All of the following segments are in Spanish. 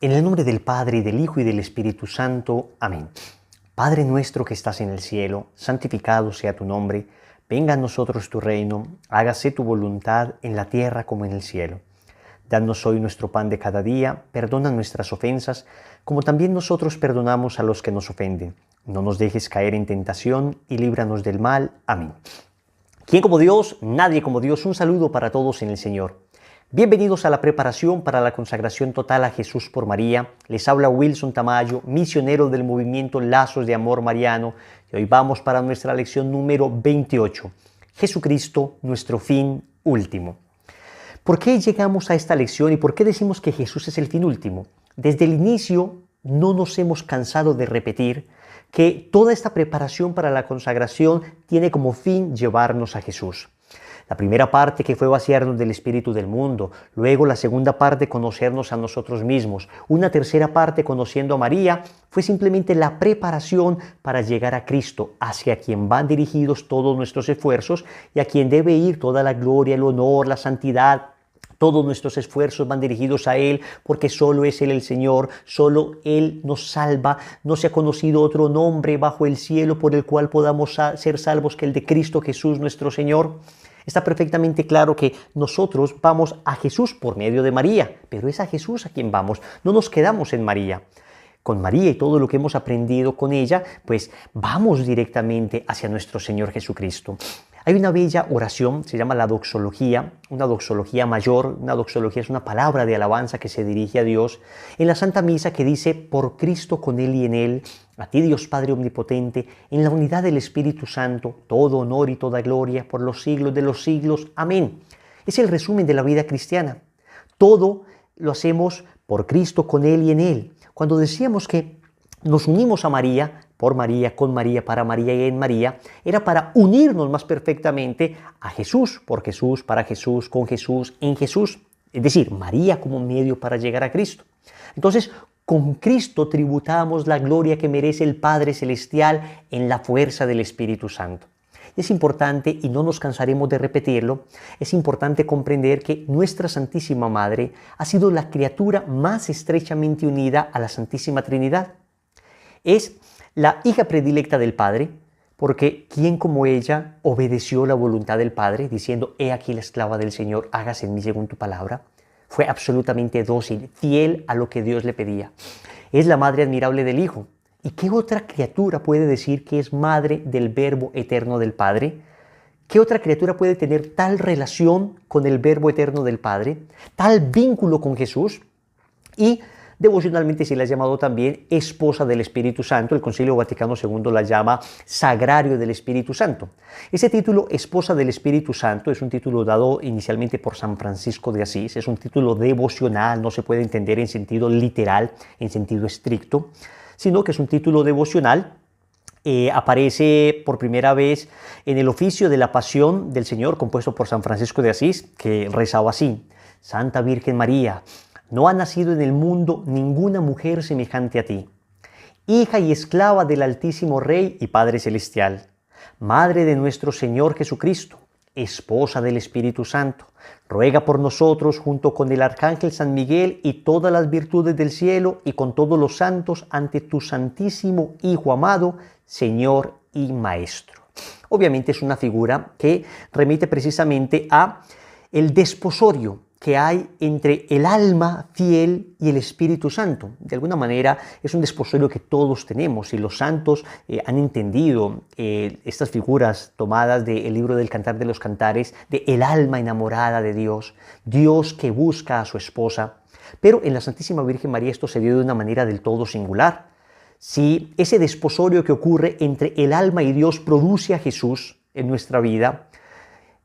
En el nombre del Padre, y del Hijo, y del Espíritu Santo. Amén. Padre nuestro que estás en el cielo, santificado sea tu nombre. Venga a nosotros tu reino, hágase tu voluntad en la tierra como en el cielo. Danos hoy nuestro pan de cada día, perdona nuestras ofensas, como también nosotros perdonamos a los que nos ofenden. No nos dejes caer en tentación y líbranos del mal. Amén. ¿Quién como Dios? Nadie como Dios. Un saludo para todos en el Señor. Bienvenidos a la preparación para la consagración total a Jesús por María. Les habla Wilson Tamayo, misionero del movimiento Lazos de Amor Mariano. Y hoy vamos para nuestra lección número 28. Jesucristo, nuestro fin último. ¿Por qué llegamos a esta lección y por qué decimos que Jesús es el fin último? Desde el inicio no nos hemos cansado de repetir que toda esta preparación para la consagración tiene como fin llevarnos a Jesús. La primera parte que fue vaciarnos del espíritu del mundo, luego la segunda parte conocernos a nosotros mismos, una tercera parte conociendo a María, fue simplemente la preparación para llegar a Cristo, hacia quien van dirigidos todos nuestros esfuerzos y a quien debe ir toda la gloria, el honor, la santidad. Todos nuestros esfuerzos van dirigidos a Él porque solo es Él el Señor, solo Él nos salva. No se ha conocido otro nombre bajo el cielo por el cual podamos ser salvos que el de Cristo Jesús nuestro Señor. Está perfectamente claro que nosotros vamos a Jesús por medio de María, pero es a Jesús a quien vamos, no nos quedamos en María. Con María y todo lo que hemos aprendido con ella, pues vamos directamente hacia nuestro Señor Jesucristo. Hay una bella oración, se llama la doxología, una doxología mayor. Una doxología es una palabra de alabanza que se dirige a Dios en la Santa Misa que dice: por Cristo, con Él y en Él, a ti Dios Padre Omnipotente, en la unidad del Espíritu Santo, todo honor y toda gloria por los siglos de los siglos. Amén. Es el resumen de la vida cristiana. Todo lo hacemos por Cristo, con Él y en Él. Cuando decíamos que nos unimos a María, por María, con María, para María y en María, era para unirnos más perfectamente a Jesús, por Jesús, para Jesús, con Jesús, en Jesús. Es decir, María como medio para llegar a Cristo. Entonces, con Cristo tributamos la gloria que merece el Padre Celestial en la fuerza del Espíritu Santo. Es importante, y no nos cansaremos de repetirlo, es importante comprender que nuestra Santísima Madre ha sido la criatura más estrechamente unida a la Santísima Trinidad. Es la hija predilecta del Padre, porque ¿quién como ella obedeció la voluntad del Padre, diciendo: he aquí la esclava del Señor, hágase en mí según tu palabra? Fue absolutamente dócil, fiel a lo que Dios le pedía. Es la madre admirable del Hijo. ¿Y qué otra criatura puede decir que es madre del Verbo eterno del Padre? ¿Qué otra criatura puede tener tal relación con el Verbo eterno del Padre, tal vínculo con Jesús? Y devocionalmente se la ha llamado también esposa del Espíritu Santo. El Concilio Vaticano II la llama sagrario del Espíritu Santo. Ese título, esposa del Espíritu Santo, es un título dado inicialmente por San Francisco de Asís. Es un título devocional, no se puede entender en sentido literal, en sentido estricto, sino que es un título devocional. Aparece por primera vez en el oficio de la Pasión del Señor, compuesto por San Francisco de Asís, que rezaba así: Santa Virgen María, no ha nacido en el mundo ninguna mujer semejante a ti, hija y esclava del Altísimo Rey y Padre Celestial, Madre de nuestro Señor Jesucristo, esposa del Espíritu Santo, ruega por nosotros junto con el Arcángel San Miguel y todas las virtudes del cielo y con todos los santos ante tu Santísimo Hijo amado, Señor y Maestro. Obviamente es una figura que remite precisamente a el desposorio que hay entre el alma fiel y el Espíritu Santo. De alguna manera es un desposorio que todos tenemos, y los santos han entendido estas figuras tomadas del libro del Cantar de los Cantares, de el alma enamorada de Dios, Dios que busca a su esposa. Pero en la Santísima Virgen María esto se dio de una manera del todo singular. Si ese desposorio que ocurre entre el alma y Dios produce a Jesús en nuestra vida,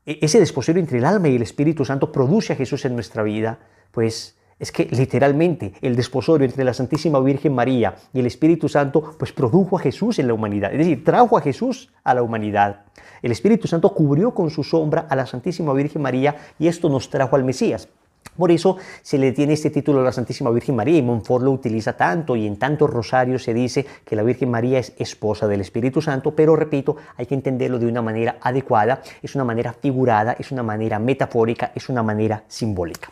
ese desposorio entre el alma y el Espíritu Santo produce a Jesús en nuestra vida, pues es que literalmente el desposorio entre la Santísima Virgen María y el Espíritu Santo pues produjo a Jesús en la humanidad, es decir, trajo a Jesús a la humanidad. El Espíritu Santo cubrió con su sombra a la Santísima Virgen María y esto nos trajo al Mesías. Por eso se le tiene este título a la Santísima Virgen María, y Montfort lo utiliza tanto, y en tantos rosarios se dice que la Virgen María es esposa del Espíritu Santo, pero repito, hay que entenderlo de una manera adecuada, es una manera figurada, es una manera metafórica, es una manera simbólica.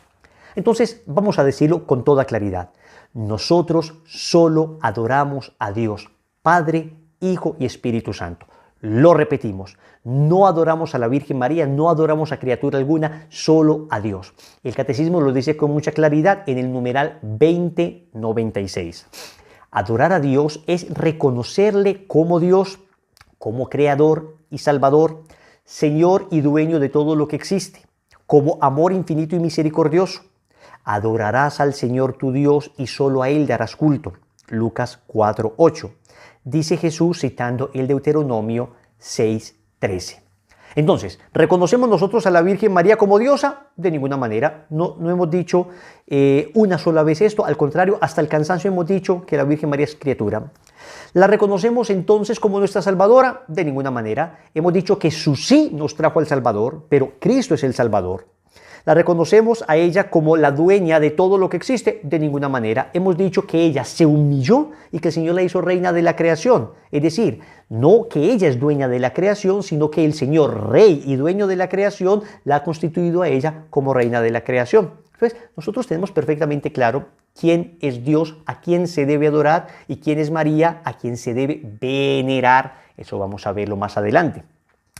Entonces, vamos a decirlo con toda claridad. Nosotros solo adoramos a Dios, Padre, Hijo y Espíritu Santo. Lo repetimos, no adoramos a la Virgen María, no adoramos a criatura alguna, solo a Dios. El Catecismo lo dice con mucha claridad en el numeral 2096. Adorar a Dios es reconocerle como Dios, como Creador y Salvador, Señor y dueño de todo lo que existe, como amor infinito y misericordioso. Adorarás al Señor tu Dios y solo a Él darás culto. Lucas 4:8. Dice Jesús citando el Deuteronomio 6:13. Entonces, ¿reconocemos nosotros a la Virgen María como diosa? De ninguna manera. No hemos dicho una sola vez esto. Al contrario, hasta el cansancio hemos dicho que la Virgen María es criatura. ¿La reconocemos entonces como nuestra Salvadora? De ninguna manera. Hemos dicho que su sí nos trajo al Salvador, pero Cristo es el Salvador. ¿La reconocemos a ella como la dueña de todo lo que existe? De ninguna manera. Hemos dicho que ella se humilló y que el Señor la hizo reina de la creación. Es decir, no que ella es dueña de la creación, sino que el Señor, rey y dueño de la creación, la ha constituido a ella como reina de la creación. Entonces, nosotros tenemos perfectamente claro quién es Dios, a quién se debe adorar, y quién es María, a quién se debe venerar. Eso vamos a verlo más adelante.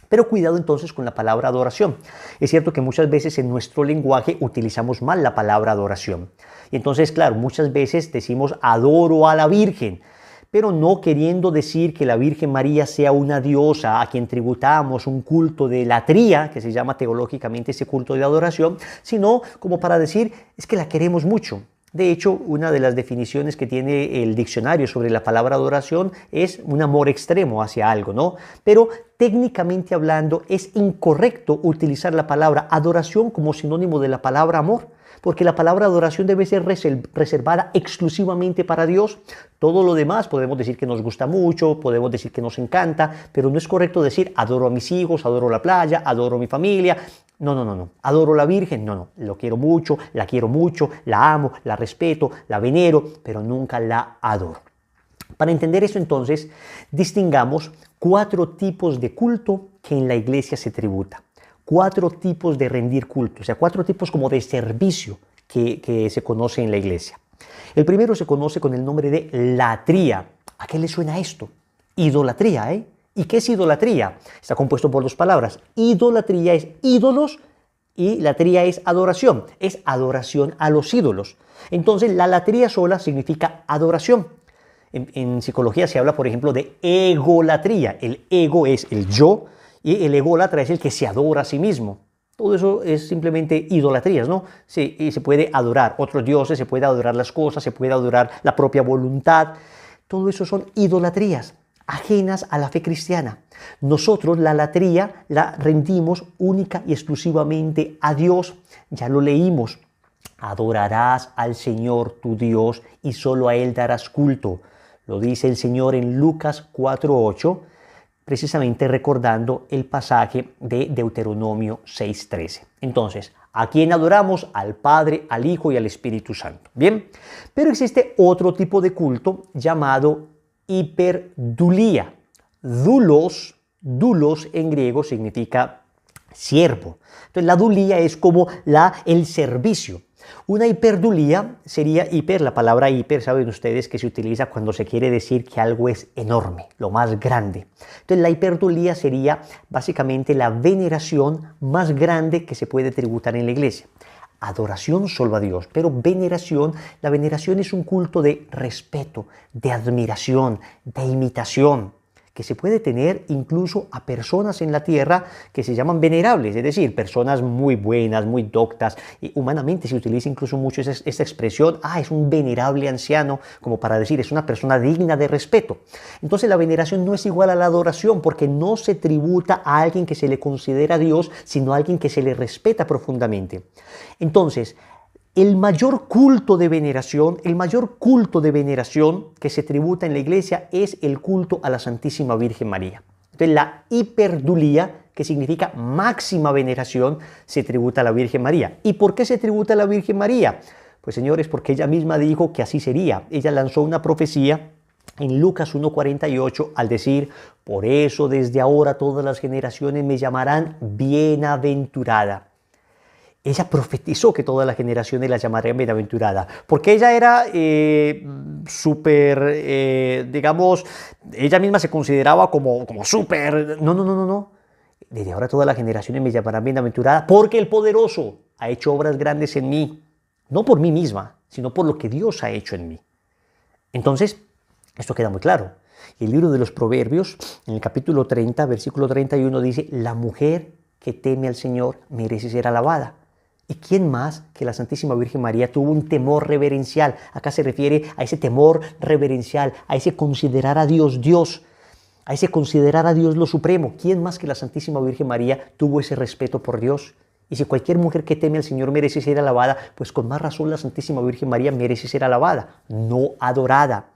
Pero cuidado entonces con la palabra adoración. Es cierto que muchas veces en nuestro lenguaje utilizamos mal la palabra adoración. Y entonces, claro, muchas veces decimos adoro a la Virgen, pero no queriendo decir que la Virgen María sea una diosa a quien tributamos un culto de latría, que se llama teológicamente ese culto de adoración, sino como para decir es que la queremos mucho. De hecho, una de las definiciones que tiene el diccionario sobre la palabra adoración es un amor extremo hacia algo, ¿no? Pero técnicamente hablando, es incorrecto utilizar la palabra adoración como sinónimo de la palabra amor, porque la palabra adoración debe ser reservada exclusivamente para Dios. Todo lo demás podemos decir que nos gusta mucho, podemos decir que nos encanta, pero no es correcto decir adoro a mis hijos, adoro la playa, adoro a mi familia. No. Adoro a la Virgen, no. Lo quiero mucho, la amo, la respeto, la venero, pero nunca la adoro. Para entender eso entonces, distingamos 4 tipos de culto que en la iglesia se tributa. 4 tipos de rendir culto, o sea, 4 tipos como de servicio que se conoce en la iglesia. El primero se conoce con el nombre de latría. ¿A qué le suena esto? Idolatría, ¿eh? ¿Y qué es idolatría? Está compuesto por 2 palabras. Idolatría es ídolos y latría es adoración a los ídolos. Entonces, la latría sola significa adoración. En psicología se habla, por ejemplo, de egolatría. El ego es el yo y el ególatra es el que se adora a sí mismo. Todo eso es simplemente idolatrías, ¿no? Y se puede adorar otros dioses, se puede adorar las cosas, se puede adorar la propia voluntad. Todo eso son idolatrías ajenas a la fe cristiana. Nosotros la latría la rendimos única y exclusivamente a Dios. Ya lo leímos. Adorarás al Señor tu Dios y solo a Él darás culto. Lo dice el Señor en Lucas 4:8, precisamente recordando el pasaje de Deuteronomio 6:13. Entonces, ¿a quién adoramos? Al Padre, al Hijo y al Espíritu Santo. Bien, pero existe otro tipo de culto llamado hiperdulía. Dulos en griego significa siervo. Entonces la dulía es como el servicio. Una hiperdulía sería la palabra hiper, saben ustedes que se utiliza cuando se quiere decir que algo es enorme, lo más grande. Entonces la hiperdulía sería básicamente la veneración más grande que se puede tributar en la iglesia. Adoración solo a Dios, pero veneración, la veneración es un culto de respeto, de admiración, de imitación, que se puede tener incluso a personas en la tierra que se llaman venerables, es decir, personas muy buenas, muy doctas, y humanamente se utiliza incluso mucho esta expresión, es un venerable anciano, como para decir, es una persona digna de respeto. Entonces la veneración no es igual a la adoración, porque no se tributa a alguien que se le considera Dios, sino a alguien que se le respeta profundamente. Entonces, el mayor culto de veneración que se tributa en la iglesia es el culto a la Santísima Virgen María. Entonces la hiperdulía, que significa máxima veneración, se tributa a la Virgen María. ¿Y por qué se tributa a la Virgen María? Pues señores, porque ella misma dijo que así sería. Ella lanzó una profecía en Lucas 1:48 al decir, por eso desde ahora todas las generaciones me llamarán bienaventurada. ella profetizó que todas las generaciones la llamarían bienaventurada, porque ella era súper, digamos, ella misma se consideraba como súper, no. Desde ahora todas las generaciones me llamarán bienaventurada, porque el poderoso ha hecho obras grandes en mí, no por mí misma, sino por lo que Dios ha hecho en mí. Entonces, esto queda muy claro. El libro de los Proverbios, en el capítulo 30, versículo 31, dice: la mujer que teme al Señor merece ser alabada. ¿Y quién más que la Santísima Virgen María tuvo un temor reverencial? Acá se refiere a ese temor reverencial, a ese considerar a Dios Dios, a ese considerar a Dios lo supremo. ¿Quién más que la Santísima Virgen María tuvo ese respeto por Dios? Y si cualquier mujer que teme al Señor merece ser alabada, pues con más razón la Santísima Virgen María merece ser alabada, no adorada.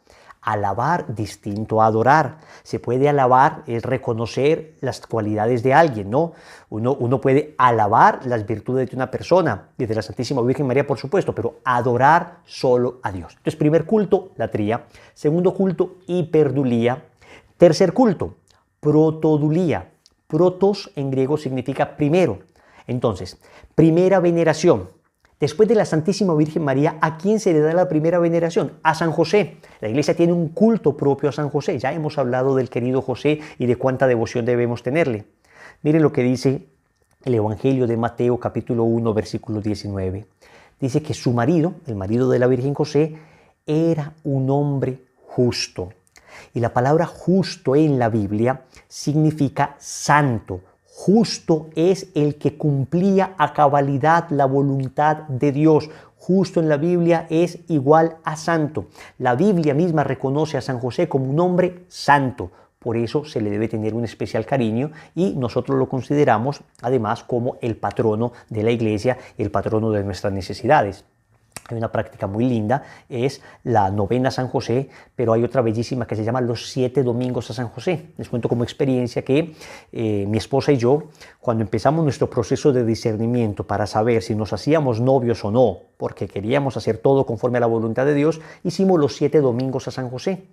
Alabar distinto a adorar. Se puede alabar, es reconocer las cualidades de alguien, ¿no? Uno puede alabar las virtudes de una persona, y de la Santísima Virgen María, por supuesto, pero adorar solo a Dios. Entonces, primer culto, latría. Segundo culto, hiperdulía. Tercer culto, protodulía. Protos en griego significa primero. Entonces, primera veneración. Después de la Santísima Virgen María, ¿a quién se le da la primera veneración? A San José. La Iglesia tiene un culto propio a San José. Ya hemos hablado del querido José y de cuánta devoción debemos tenerle. Miren lo que dice el Evangelio de Mateo, capítulo 1, versículo 19. Dice que su marido, el marido de la Virgen José, era un hombre justo. Y la palabra justo en la Biblia significa santo. Justo es el que cumplía a cabalidad la voluntad de Dios. Justo en la Biblia es igual a santo. La Biblia misma reconoce a San José como un hombre santo. Por eso se le debe tener un especial cariño y nosotros lo consideramos además como el patrono de la Iglesia, el patrono de nuestras necesidades. Hay una práctica muy linda, es la novena a San José, pero hay otra bellísima que se llama los 7 domingos a San José. Les cuento como experiencia que mi esposa y yo, cuando empezamos nuestro proceso de discernimiento para saber si nos hacíamos novios o no, porque queríamos hacer todo conforme a la voluntad de Dios, hicimos los 7 domingos a San José.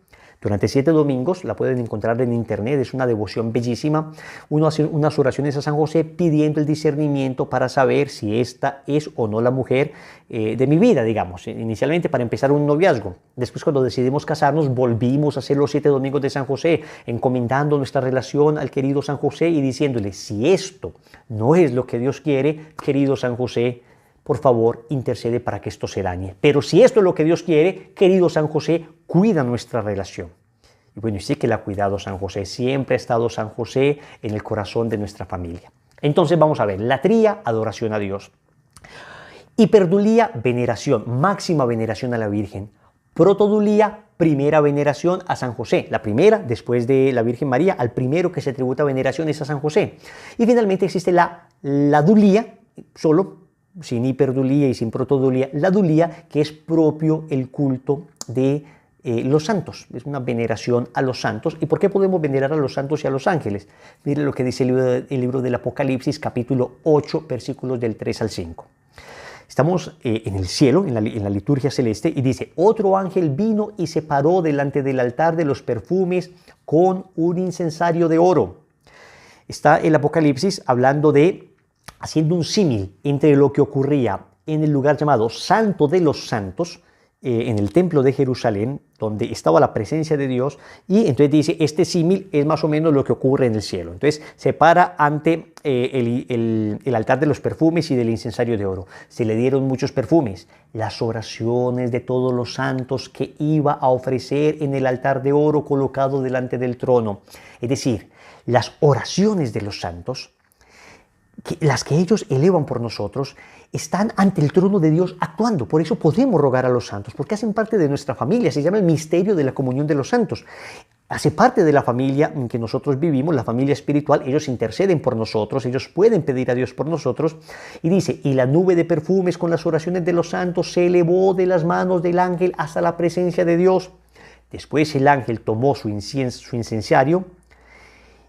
Durante 7 domingos, la pueden encontrar en internet, es una devoción bellísima. Uno hace unas oraciones a San José pidiendo el discernimiento para saber si esta es o no la mujer de mi vida, digamos. Inicialmente para empezar un noviazgo. Después, cuando decidimos casarnos, volvimos a hacer los 7 domingos de San José, encomendando nuestra relación al querido San José y diciéndole: si esto no es lo que Dios quiere, querido San José, por favor, intercede para que esto se dañe. Pero si esto es lo que Dios quiere, querido San José, cuida nuestra relación. Y bueno, sí que la ha cuidado San José. Siempre ha estado San José en el corazón de nuestra familia. Entonces vamos a ver, latría, adoración a Dios. Hiperdulía, veneración, máxima veneración a la Virgen. Protodulía, primera veneración a San José. La primera, después de la Virgen María, al primero que se tributa veneración es a San José. Y finalmente existe la dulía, solo, sin hiperdulía y sin protodulía, la dulía, que es propio el culto de los santos. Es una veneración a los santos. ¿Y por qué podemos venerar a los santos y a los ángeles? Miren lo que dice el libro del Apocalipsis, capítulo 8, versículos del 3 al 5. Estamos en el cielo, en la liturgia celeste, y dice: otro ángel vino y se paró delante del altar de los perfumes con un incensario de oro. Está el Apocalipsis hablando haciendo un símil entre lo que ocurría en el lugar llamado Santo de los Santos, en el templo de Jerusalén, donde estaba la presencia de Dios, y entonces dice, este símil es más o menos lo que ocurre en el cielo. Entonces se para ante el altar de los perfumes y del incensario de oro. Se le dieron muchos perfumes, las oraciones de todos los santos que iba a ofrecer en el altar de oro colocado delante del trono. Es decir, las oraciones de los santos, las que ellos elevan por nosotros, están ante el trono de Dios actuando. Por eso podemos rogar a los santos, porque hacen parte de nuestra familia. Se llama el misterio de la comunión de los santos. Hace parte de la familia en que nosotros vivimos, la familia espiritual. Ellos interceden por nosotros, ellos pueden pedir a Dios por nosotros. Y dice, y la nube de perfumes con las oraciones de los santos se elevó de las manos del ángel hasta la presencia de Dios. Después el ángel tomó su incensario,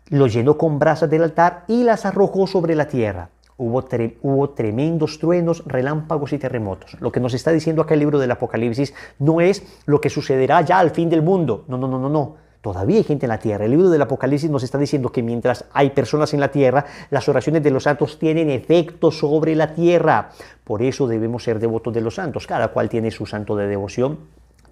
lo llenó con brasas del altar y las arrojó sobre la tierra. Hubo tremendos truenos, relámpagos y terremotos. Lo que nos está diciendo acá el libro del Apocalipsis no es lo que sucederá ya al fin del mundo. No. Todavía hay gente en la tierra. El libro del Apocalipsis nos está diciendo que mientras hay personas en la tierra, las oraciones de los santos tienen efecto sobre la tierra. Por eso debemos ser devotos de los santos. Cada cual tiene su santo de devoción.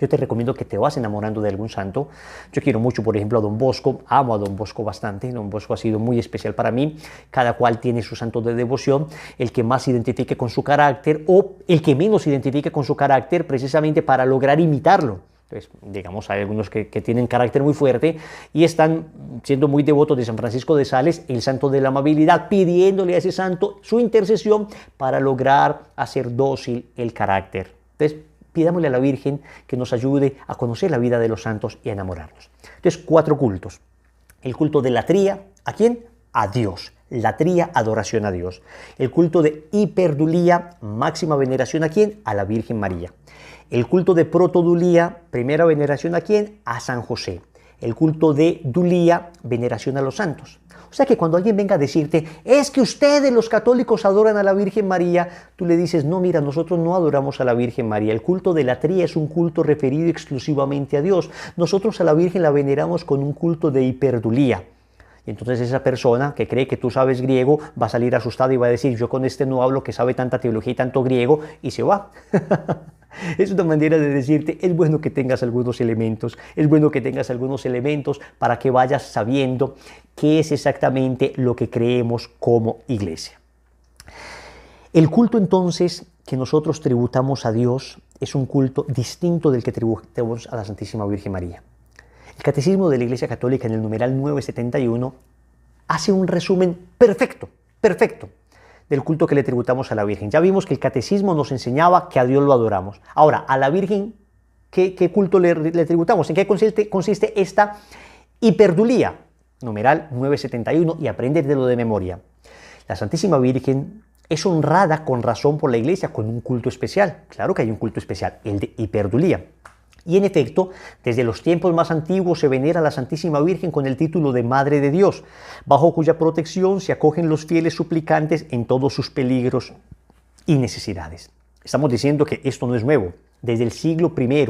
Yo te recomiendo que te vas enamorando de algún santo. Yo quiero mucho, por ejemplo, a Don Bosco. Amo a Don Bosco bastante. Don Bosco ha sido muy especial para mí. Cada cual tiene su santo de devoción. El que más se identifique con su carácter o el que menos se identifique con su carácter, precisamente para lograr imitarlo. Entonces, digamos, hay algunos que tienen carácter muy fuerte y están siendo muy devotos de San Francisco de Sales, el santo de la amabilidad, pidiéndole a ese santo su intercesión para lograr hacer dócil el carácter. Entonces, pidámosle a la Virgen que nos ayude a conocer la vida de los santos y a enamorarnos. Entonces, 4 cultos. El culto de latría, ¿a quién? A Dios. Latría, adoración a Dios. El culto de hiperdulía, máxima veneración, ¿a quién? A la Virgen María. El culto de protodulía, primera veneración, ¿a quién? A San José. El culto de dulía, veneración a los santos. O sea que cuando alguien venga a decirte, es que ustedes los católicos adoran a la Virgen María, tú le dices, no, mira, nosotros no adoramos a la Virgen María. El culto de latría es un culto referido exclusivamente a Dios. Nosotros a la Virgen la veneramos con un culto de hiperdulía. Y entonces esa persona que cree que tú sabes griego va a salir asustada y va a decir, yo con este no hablo, que sabe tanta teología y tanto griego, y se va. Es una manera de decirte, es bueno que tengas algunos elementos, para que vayas sabiendo qué es exactamente lo que creemos como iglesia. El culto entonces que nosotros tributamos a Dios es un culto distinto del que tributamos a la Santísima Virgen María. El Catecismo de la Iglesia Católica en el numeral 971 hace un resumen perfecto del culto que le tributamos a la Virgen. Ya vimos que el Catecismo nos enseñaba que a Dios lo adoramos. Ahora, a la Virgen, ¿qué culto le tributamos? ¿En qué consiste esta hiperdulía? Numeral 971, y apréndetelo de memoria. La Santísima Virgen es honrada con razón por la Iglesia con un culto especial. Claro que hay un culto especial, el de hiperdulía. Y en efecto, desde los tiempos más antiguos se venera a la Santísima Virgen con el título de Madre de Dios, bajo cuya protección se acogen los fieles suplicantes en todos sus peligros y necesidades. Estamos diciendo que esto no es nuevo. Desde el siglo I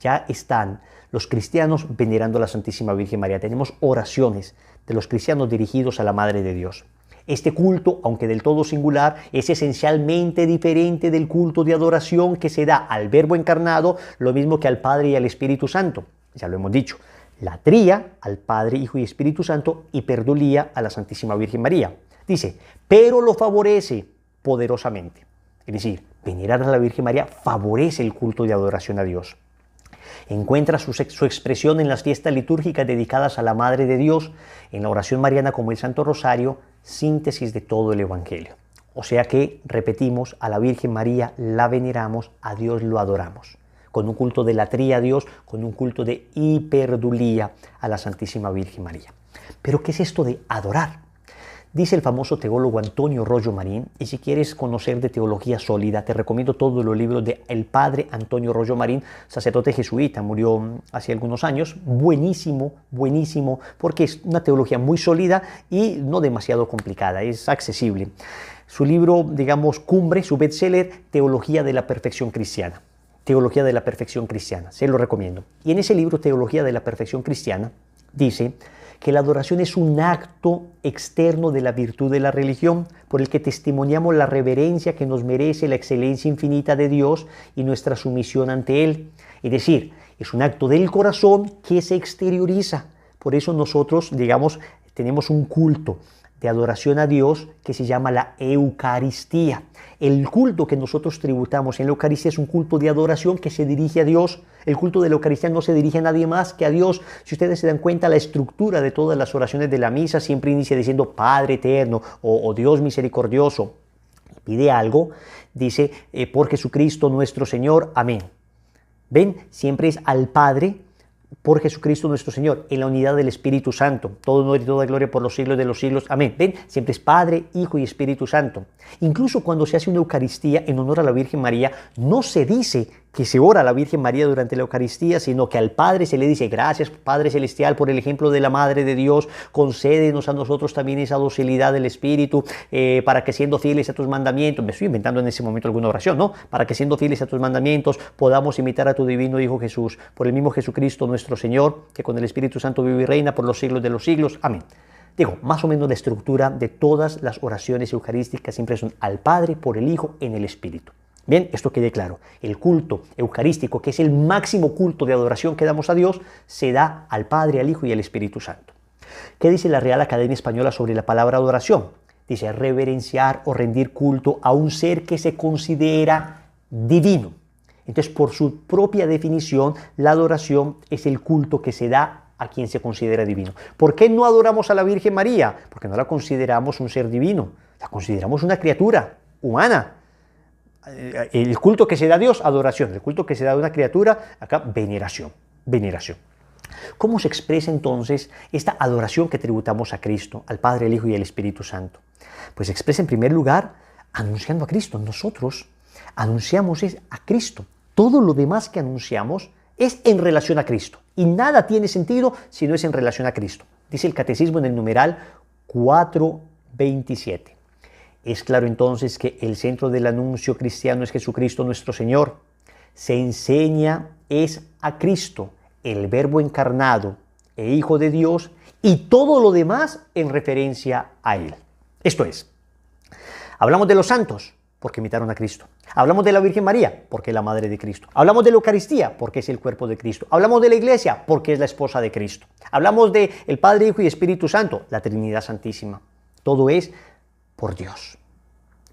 ya están los cristianos venerando a la Santísima Virgen María. Tenemos oraciones de los cristianos dirigidos a la Madre de Dios. Este culto, aunque del todo singular, es esencialmente diferente del culto de adoración que se da al Verbo encarnado, lo mismo que al Padre y al Espíritu Santo. Ya lo hemos dicho. Latría al Padre, Hijo y Espíritu Santo, y hiperdulía a la Santísima Virgen María. Dice, pero lo favorece poderosamente. Es decir, venerar a la Virgen María favorece el culto de adoración a Dios. Encuentra su expresión en las fiestas litúrgicas dedicadas a la Madre de Dios, en la oración mariana como el Santo Rosario, síntesis de todo el Evangelio. O sea que, repetimos, a la Virgen María la veneramos, a Dios lo adoramos, con un culto de latría a Dios, con un culto de hiperdulía a la Santísima Virgen María. Pero ¿qué es esto de adorar? Dice el famoso teólogo Antonio Rollo Marín, y si quieres conocer de teología sólida, te recomiendo todos los libros del padre Antonio Rollo Marín, sacerdote jesuita, murió hace algunos años, buenísimo, porque es una teología muy sólida y no demasiado complicada, es accesible. Su libro, digamos, cumbre, su bestseller, Teología de la Perfección Cristiana. Teología de la Perfección Cristiana, se lo recomiendo. Y en ese libro, Teología de la Perfección Cristiana, dice que la adoración es un acto externo de la virtud de la religión, por el que testimoniamos la reverencia que nos merece la excelencia infinita de Dios y nuestra sumisión ante Él. Es decir, es un acto del corazón que se exterioriza. Por eso nosotros, digamos, tenemos un culto de adoración a Dios que se llama la Eucaristía. El culto que nosotros tributamos en la Eucaristía es un culto de adoración que se dirige a Dios. El culto de la Eucaristía no se dirige a nadie más que a Dios. Si ustedes se dan cuenta, la estructura de todas las oraciones de la misa siempre inicia diciendo Padre eterno o Dios misericordioso. Pide algo, dice por Jesucristo nuestro Señor, amén. ¿Ven? Siempre es al Padre, por Jesucristo nuestro Señor, en la unidad del Espíritu Santo. Todo honor y toda gloria por los siglos de los siglos. Amén. ¿Ven? Siempre es Padre, Hijo y Espíritu Santo. Incluso cuando se hace una Eucaristía en honor a la Virgen María, no se dice que se ora a la Virgen María durante la Eucaristía, sino que al Padre se le dice: gracias, Padre Celestial, por el ejemplo de la Madre de Dios, concédenos a nosotros también esa docilidad del Espíritu, para que siendo fieles a tus mandamientos, me estoy inventando en ese momento alguna oración, ¿no? Para que siendo fieles a tus mandamientos podamos imitar a tu divino Hijo Jesús, por el mismo Jesucristo nuestro Señor, que con el Espíritu Santo vive y reina por los siglos de los siglos. Amén. Digo, más o menos la estructura de todas las oraciones eucarísticas siempre son al Padre, por el Hijo, en el Espíritu. Bien, esto quede claro. El culto eucarístico, que es el máximo culto de adoración que damos a Dios, se da al Padre, al Hijo y al Espíritu Santo. ¿Qué dice la Real Academia Española sobre la palabra adoración? Dice: reverenciar o rendir culto a un ser que se considera divino. Entonces, por su propia definición, la adoración es el culto que se da a quien se considera divino. ¿Por qué no adoramos a la Virgen María? Porque no la consideramos un ser divino, la consideramos una criatura humana. El culto que se da a Dios, adoración. El culto que se da a una criatura, acá, veneración. Veneración. ¿Cómo se expresa entonces esta adoración que tributamos a Cristo, al Padre, al Hijo y al Espíritu Santo? Pues se expresa en primer lugar anunciando a Cristo. Nosotros anunciamos a Cristo. Todo lo demás que anunciamos es en relación a Cristo. Y nada tiene sentido si no es en relación a Cristo. Dice el Catecismo en el numeral 427. Es claro entonces que el centro del anuncio cristiano es Jesucristo nuestro Señor. Se enseña es a Cristo, el Verbo encarnado e Hijo de Dios, y todo lo demás en referencia a Él. Esto es, hablamos de los santos porque imitaron a Cristo. Hablamos de la Virgen María porque es la Madre de Cristo. Hablamos de la Eucaristía porque es el cuerpo de Cristo. Hablamos de la Iglesia porque es la esposa de Cristo. Hablamos de el Padre, Hijo y Espíritu Santo, la Trinidad Santísima. Todo es por Dios,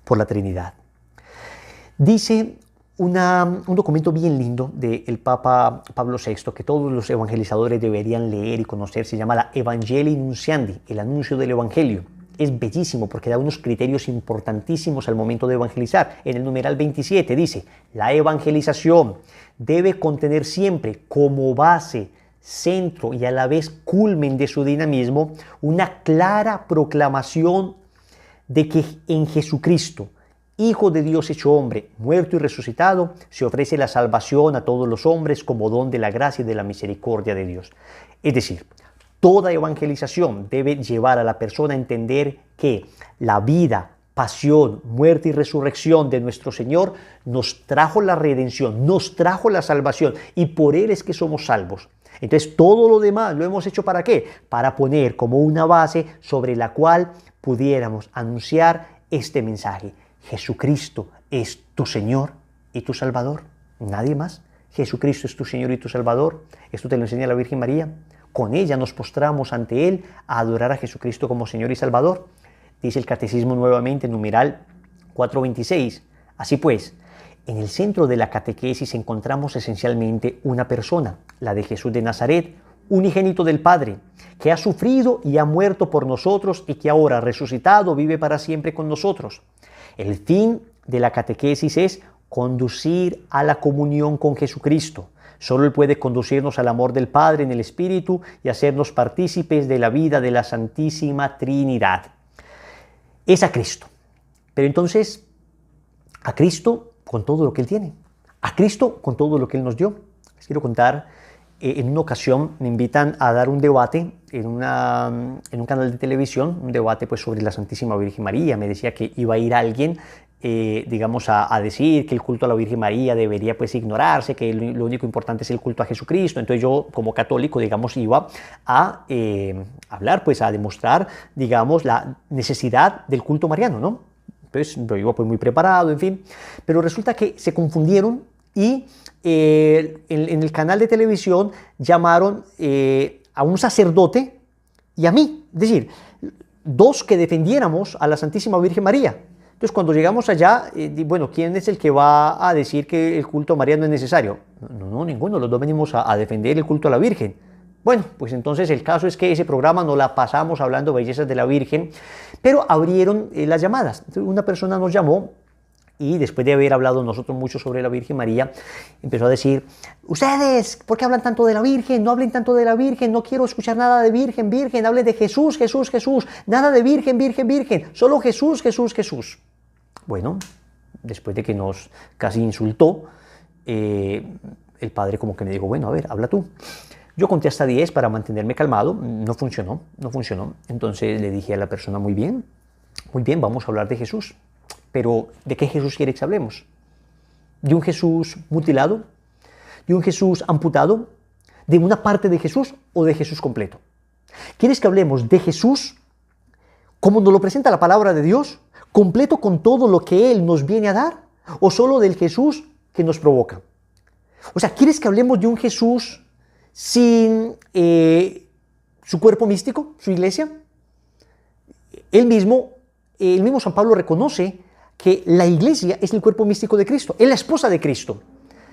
por la Trinidad. Dice un documento bien lindo del Papa Pablo VI que todos los evangelizadores deberían leer y conocer. Se llama la Evangelii Nunciandi, el anuncio del Evangelio. Es bellísimo porque da unos criterios importantísimos al momento de evangelizar. En el numeral 27 dice: la evangelización debe contener siempre como base, centro y a la vez culmen de su dinamismo una clara proclamación de que en Jesucristo, Hijo de Dios hecho hombre, muerto y resucitado, se ofrece la salvación a todos los hombres como don de la gracia y de la misericordia de Dios. Es decir, toda evangelización debe llevar a la persona a entender que la vida, pasión, muerte y resurrección de nuestro Señor nos trajo la redención, nos trajo la salvación, y por Él es que somos salvos. Entonces todo lo demás lo hemos hecho ¿para qué? Para poner como una base sobre la cual pudiéramos anunciar este mensaje: Jesucristo es tu Señor y tu Salvador, nadie más. Jesucristo es tu Señor y tu Salvador. Esto te lo enseña la Virgen María. Con ella nos postramos ante Él a adorar a Jesucristo como Señor y Salvador. Dice el Catecismo nuevamente, numeral 426. Así pues, en el centro de la catequesis encontramos esencialmente una persona, la de Jesús de Nazaret, unigénito del Padre, que ha sufrido y ha muerto por nosotros y que ahora, resucitado, vive para siempre con nosotros. El fin de la catequesis es conducir a la comunión con Jesucristo. Solo Él puede conducirnos al amor del Padre en el Espíritu y hacernos partícipes de la vida de la Santísima Trinidad. Es a Cristo. Pero entonces, a Cristo con todo lo que Él tiene. A Cristo con todo lo que Él nos dio. Les quiero contar, en una ocasión me invitan a dar un debate en un canal de televisión, un debate pues sobre la Santísima Virgen María. Me decía que iba a ir alguien a decir que el culto a la Virgen María debería pues ignorarse, que lo único importante es el culto a Jesucristo. Entonces yo, como católico, iba a hablar, pues a demostrar, la necesidad del culto mariano, ¿no? Entonces yo iba pues muy preparado, en fin, pero resulta que se confundieron y en el canal de televisión llamaron a un sacerdote y a mí, es decir, dos que defendiéramos a la Santísima Virgen María. Entonces, cuando llegamos allá, ¿quién es el que va a decir que el culto a María no es necesario? No, ninguno, los dos venimos a defender el culto a la Virgen. Bueno, pues entonces el caso es que ese programa no la pasamos hablando bellezas de la Virgen, pero abrieron las llamadas. Entonces, una persona nos llamó y después de haber hablado nosotros mucho sobre la Virgen María, empezó a decir: ustedes, ¿por qué hablan tanto de la Virgen? No hablen tanto de la Virgen, no quiero escuchar nada de Virgen, Virgen, hablen de Jesús, Jesús, Jesús, nada de Virgen, Virgen, Virgen, solo Jesús, Jesús, Jesús. Bueno, después de que nos casi insultó, el padre como que me dijo, bueno, a ver, habla tú. Yo conté hasta 10 para mantenerme calmado, no funcionó. Entonces le dije a la persona, muy bien, vamos a hablar de Jesús. Pero, ¿de qué Jesús quiere que hablemos? ¿De un Jesús mutilado? ¿De un Jesús amputado? ¿De una parte de Jesús o de Jesús completo? ¿Quieres que hablemos de Jesús como nos lo presenta la palabra de Dios, completo con todo lo que Él nos viene a dar, o solo del Jesús que nos provoca? O sea, ¿quieres que hablemos de un Jesús sin su cuerpo místico, su iglesia? El mismo San Pablo reconoce que la iglesia es el cuerpo místico de Cristo, es la esposa de Cristo.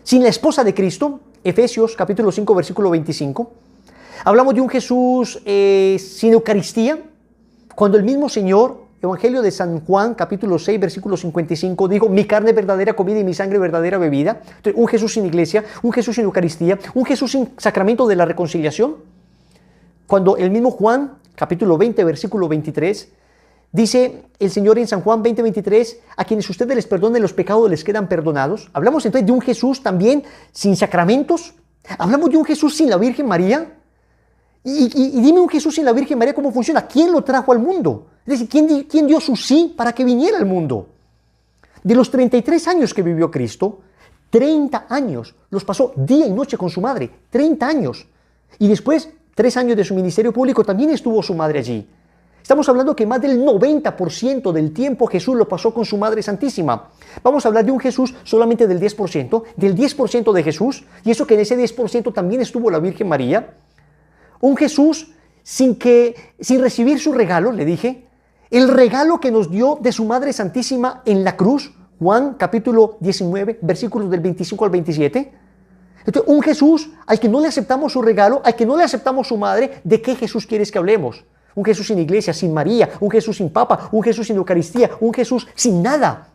Sin la esposa de Cristo, Efesios capítulo 5, versículo 25, hablamos de un Jesús sin Eucaristía, cuando el mismo Señor, Evangelio de San Juan, capítulo 6, versículo 55, dijo, mi carne es verdadera comida y mi sangre verdadera bebida. Entonces, un Jesús sin iglesia, un Jesús sin Eucaristía, un Jesús sin sacramento de la reconciliación. Cuando el mismo Juan, capítulo 20, versículo 23, dice el Señor en San Juan 20, 23, a quienes ustedes les perdonen los pecados les quedan perdonados. Hablamos entonces de un Jesús también sin sacramentos. Hablamos de un Jesús sin la Virgen María. Y dime un Jesús sin la Virgen María, ¿cómo funciona? ¿Quién lo trajo al mundo? Es decir, ¿quién dio su sí para que viniera al mundo? De los 33 años que vivió Cristo, 30 años los pasó día y noche con su madre, 30 años. Y después, 3 años de su ministerio público, también estuvo su madre allí. Estamos hablando que más del 90% del tiempo Jesús lo pasó con su Madre Santísima. Vamos a hablar de un Jesús solamente del 10% de Jesús, y eso que en ese 10% también estuvo la Virgen María. Un Jesús sin recibir su regalo, le dije, el regalo que nos dio de su Madre Santísima en la cruz, Juan capítulo 19, versículos del 25 al 27. Entonces, un Jesús al que no le aceptamos su regalo, al que no le aceptamos su madre, ¿de qué Jesús quieres que hablemos? Un Jesús sin iglesia, sin María, un Jesús sin Papa, un Jesús sin Eucaristía, un Jesús sin nada.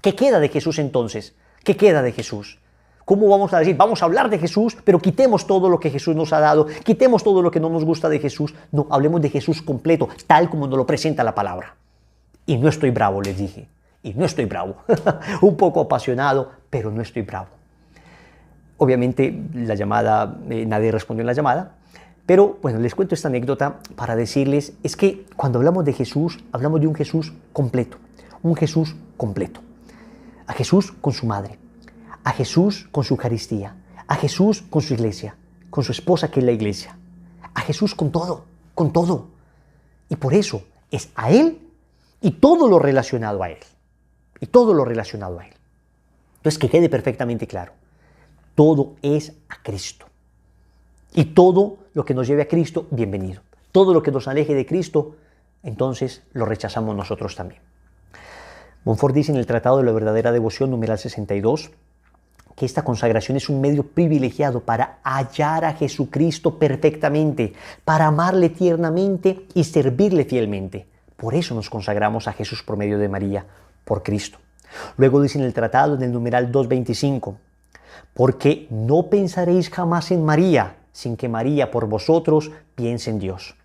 ¿Qué queda de Jesús entonces? ¿Qué queda de Jesús? ¿Cómo vamos a decir? Vamos a hablar de Jesús, pero quitemos todo lo que Jesús nos ha dado, quitemos todo lo que no nos gusta de Jesús. No, hablemos de Jesús completo, tal como nos lo presenta la palabra. Y no estoy bravo, les dije. Y no estoy bravo. Un poco apasionado, pero no estoy bravo. Obviamente, la llamada, nadie respondió en la llamada. Pero, bueno, les cuento esta anécdota para decirles, es que cuando hablamos de Jesús, hablamos de un Jesús completo. Un Jesús completo. A Jesús con su madre. A Jesús con su Eucaristía, a Jesús con su iglesia, con su esposa que es la iglesia, a Jesús con todo, con todo. Y por eso es a Él y todo lo relacionado a Él. Y todo lo relacionado a Él. Entonces, que quede perfectamente claro, todo es a Cristo. Y todo lo que nos lleve a Cristo, bienvenido. Todo lo que nos aleje de Cristo, entonces lo rechazamos nosotros también. Montfort dice en el Tratado de la Verdadera Devoción, numeral 62, que esta consagración es un medio privilegiado para hallar a Jesucristo perfectamente, para amarle tiernamente y servirle fielmente. Por eso nos consagramos a Jesús por medio de María, por Cristo. Luego dice en el tratado, en el numeral 225, porque no pensaréis jamás en María, sin que María por vosotros piense en Dios.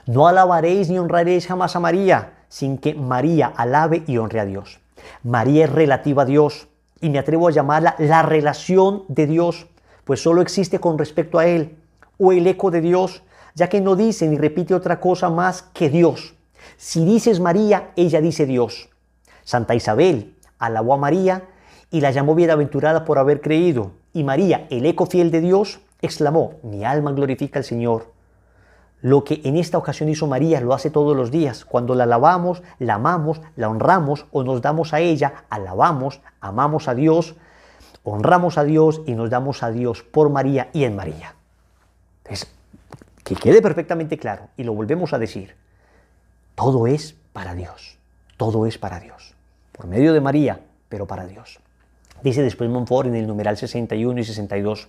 No alabaréis ni honraréis jamás a María, sin que María alabe y honre a Dios. María es relativa a Dios, y me atrevo a llamarla la relación de Dios, pues solo existe con respecto a Él, o el eco de Dios, ya que no dice ni repite otra cosa más que Dios. Si dices María, ella dice Dios. Santa Isabel alabó a María y la llamó bienaventurada por haber creído, y María, el eco fiel de Dios, exclamó, mi alma glorifica al Señor. Lo que en esta ocasión hizo María lo hace todos los días. Cuando la alabamos, la amamos, la honramos o nos damos a ella, alabamos, amamos a Dios, honramos a Dios y nos damos a Dios por María y en María. Entonces, que quede perfectamente claro y lo volvemos a decir. Todo es para Dios. Todo es para Dios. Por medio de María, pero para Dios. Dice después Montfort en el numeral 61 y 62.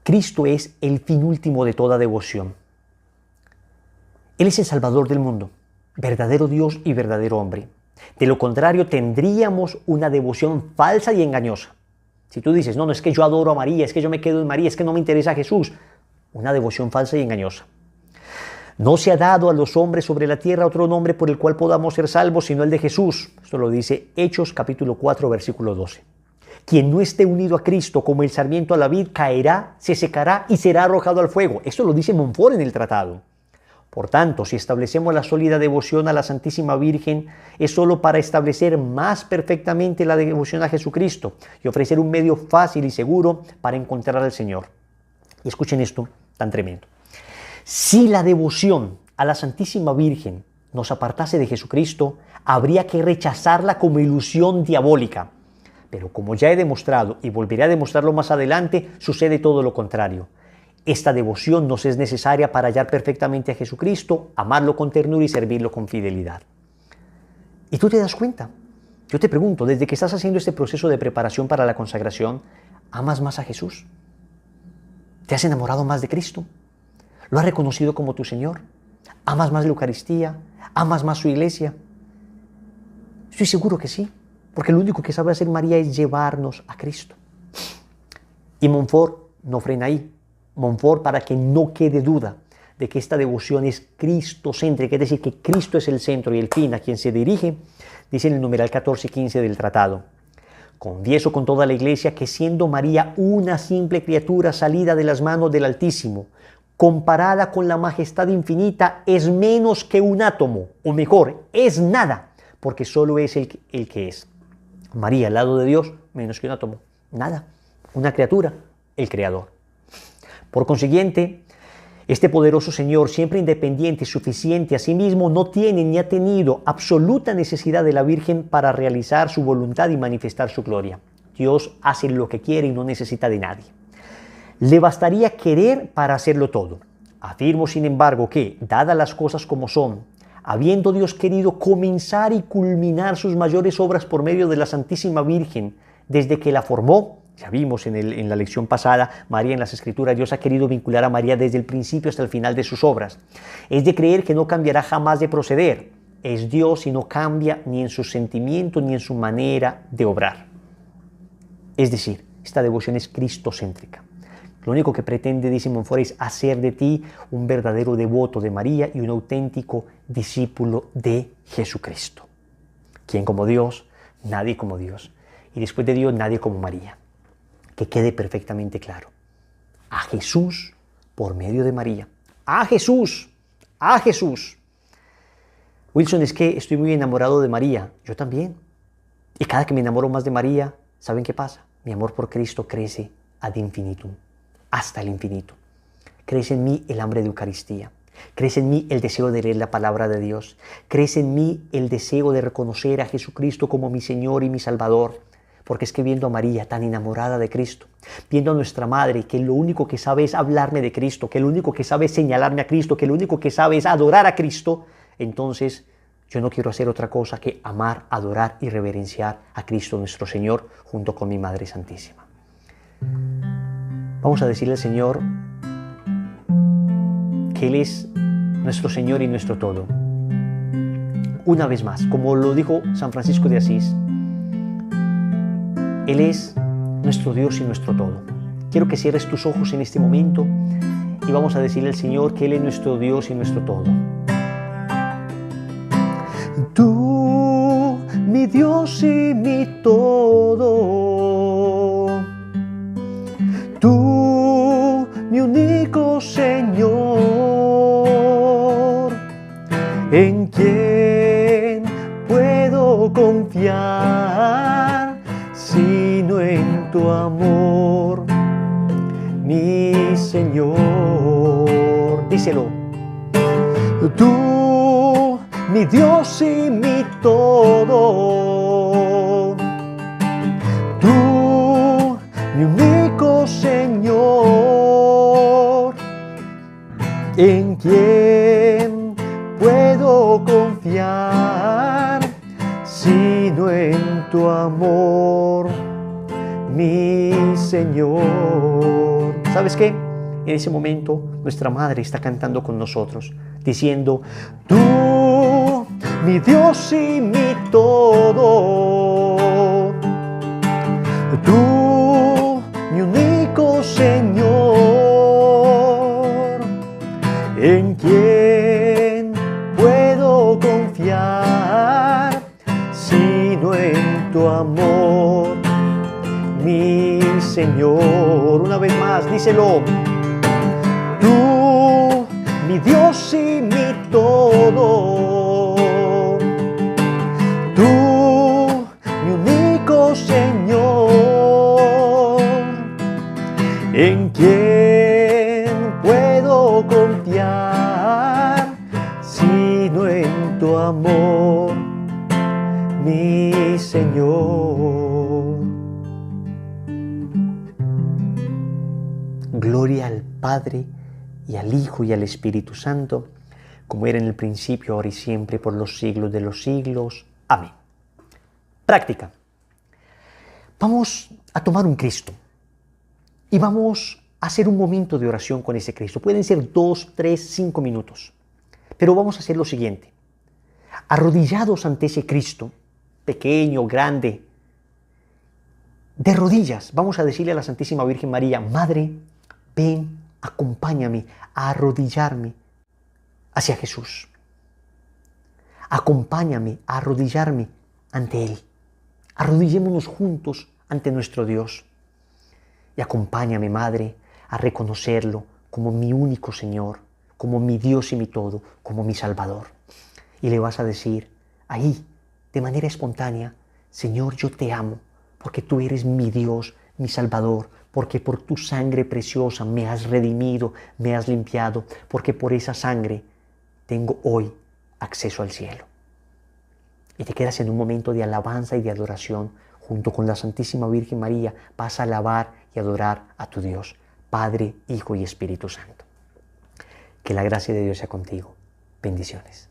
Cristo es el fin último de toda devoción. Él es el Salvador del mundo, verdadero Dios y verdadero hombre. De lo contrario, tendríamos una devoción falsa y engañosa. Si tú dices, no, es que yo adoro a María, es que yo me quedo en María, es que no me interesa Jesús. Una devoción falsa y engañosa. No se ha dado a los hombres sobre la tierra otro nombre por el cual podamos ser salvos, sino el de Jesús. Esto lo dice Hechos capítulo 4, versículo 12. Quien no esté unido a Cristo como el sarmiento a la vid caerá, se secará y será arrojado al fuego. Esto lo dice Montfort en el tratado. Por tanto, si establecemos la sólida devoción a la Santísima Virgen, es solo para establecer más perfectamente la devoción a Jesucristo y ofrecer un medio fácil y seguro para encontrar al Señor. Y escuchen esto tan tremendo. Si la devoción a la Santísima Virgen nos apartase de Jesucristo, habría que rechazarla como ilusión diabólica. Pero como ya he demostrado y volveré a demostrarlo más adelante, sucede todo lo contrario. Esta devoción nos es necesaria para hallar perfectamente a Jesucristo, amarlo con ternura y servirlo con fidelidad. ¿Y tú te das cuenta? Yo te pregunto, desde que estás haciendo este proceso de preparación para la consagración, ¿amas más a Jesús? ¿Te has enamorado más de Cristo? ¿Lo has reconocido como tu Señor? ¿Amas más la Eucaristía? ¿Amas más su iglesia? Estoy seguro que sí, porque lo único que sabe hacer María es llevarnos a Cristo. Y Montfort no frena ahí. Montfort, para que no quede duda de que esta devoción es cristocéntrica, es decir, que Cristo es el centro y el fin a quien se dirige, dice en el numeral 14 y 15 del tratado: confieso con toda la iglesia que siendo María una simple criatura salida de las manos del Altísimo, comparada con la majestad infinita, es menos que un átomo, o mejor, es nada, porque solo es el que es. María, al lado de Dios, menos que un átomo, nada, una criatura, el Creador. Por consiguiente, este poderoso Señor, siempre independiente y suficiente a sí mismo, no tiene ni ha tenido absoluta necesidad de la Virgen para realizar su voluntad y manifestar su gloria. Dios hace lo que quiere y no necesita de nadie. Le bastaría querer para hacerlo todo. Afirmo, sin embargo, que, dadas las cosas como son, habiendo Dios querido comenzar y culminar sus mayores obras por medio de la Santísima Virgen, desde que la formó, ya vimos en la lección pasada, María en las Escrituras, Dios ha querido vincular a María desde el principio hasta el final de sus obras. Es de creer que no cambiará jamás de proceder. Es Dios y no cambia ni en sus sentimientos ni en su manera de obrar. Es decir, esta devoción es cristocéntrica. Lo único que pretende, dice Montfort, es hacer de ti un verdadero devoto de María y un auténtico discípulo de Jesucristo. ¿Quién como Dios? Nadie como Dios. Y después de Dios, nadie como María. Que quede perfectamente claro. A Jesús por medio de María. A Jesús. A Jesús. Wilson, es que estoy muy enamorado de María. Yo también. Y cada que me enamoro más de María, ¿saben qué pasa? Mi amor por Cristo crece ad infinitum. Hasta el infinito. Crece en mí el hambre de Eucaristía. Crece en mí el deseo de leer la palabra de Dios. Crece en mí el deseo de reconocer a Jesucristo como mi Señor y mi Salvador. Porque es que viendo a María tan enamorada de Cristo, viendo a nuestra Madre que lo único que sabe es hablarme de Cristo, que lo único que sabe es señalarme a Cristo, que lo único que sabe es adorar a Cristo, entonces yo no quiero hacer otra cosa que amar, adorar y reverenciar a Cristo nuestro Señor junto con mi Madre Santísima. Vamos a decirle al Señor que Él es nuestro Señor y nuestro todo. Una vez más, como lo dijo San Francisco de Asís, Él es nuestro Dios y nuestro todo. Quiero que cierres tus ojos en este momento y vamos a decirle al Señor que Él es nuestro Dios y nuestro todo. Tú, mi Dios y mi todo. Tú, mi único Señor, en quien puedo confiar, sino en tu amor, mi Señor. Díselo. Tú, mi Dios y mi todo. Tú, mi único Señor, en quien puedo confiar, sino en tu amor, mi Señor. ¿Sabes qué? En ese momento nuestra Madre está cantando con nosotros, diciendo: tú, mi Dios y mi todo. Tú, mi único Señor, en quien puedo confiar, sino en tu amor, Señor. Una vez más, díselo. Tú, mi Dios y mi todo. Tú, mi único Señor. ¿En quién puedo confiar sino en tu amor, mi Señor? Gloria al Padre, y al Hijo, y al Espíritu Santo, como era en el principio, ahora y siempre, por los siglos de los siglos. Amén. Práctica. Vamos a tomar un Cristo y vamos a hacer un momento de oración con ese Cristo. Pueden ser 2, 3, 5 minutos. Pero vamos a hacer lo siguiente. Arrodillados ante ese Cristo, pequeño, grande, de rodillas, vamos a decirle a la Santísima Virgen María: Madre, ven, acompáñame a arrodillarme hacia Jesús. Acompáñame a arrodillarme ante Él. Arrodillémonos juntos ante nuestro Dios. Y acompáñame, Madre, a reconocerlo como mi único Señor, como mi Dios y mi todo, como mi Salvador. Y le vas a decir ahí, de manera espontánea: Señor, yo te amo, porque tú eres mi Dios, mi Salvador, porque por tu sangre preciosa me has redimido, me has limpiado, porque por esa sangre tengo hoy acceso al cielo. Y te quedas en un momento de alabanza y de adoración junto con la Santísima Virgen María. Vas a alabar y adorar a tu Dios, Padre, Hijo y Espíritu Santo. Que la gracia de Dios sea contigo. Bendiciones.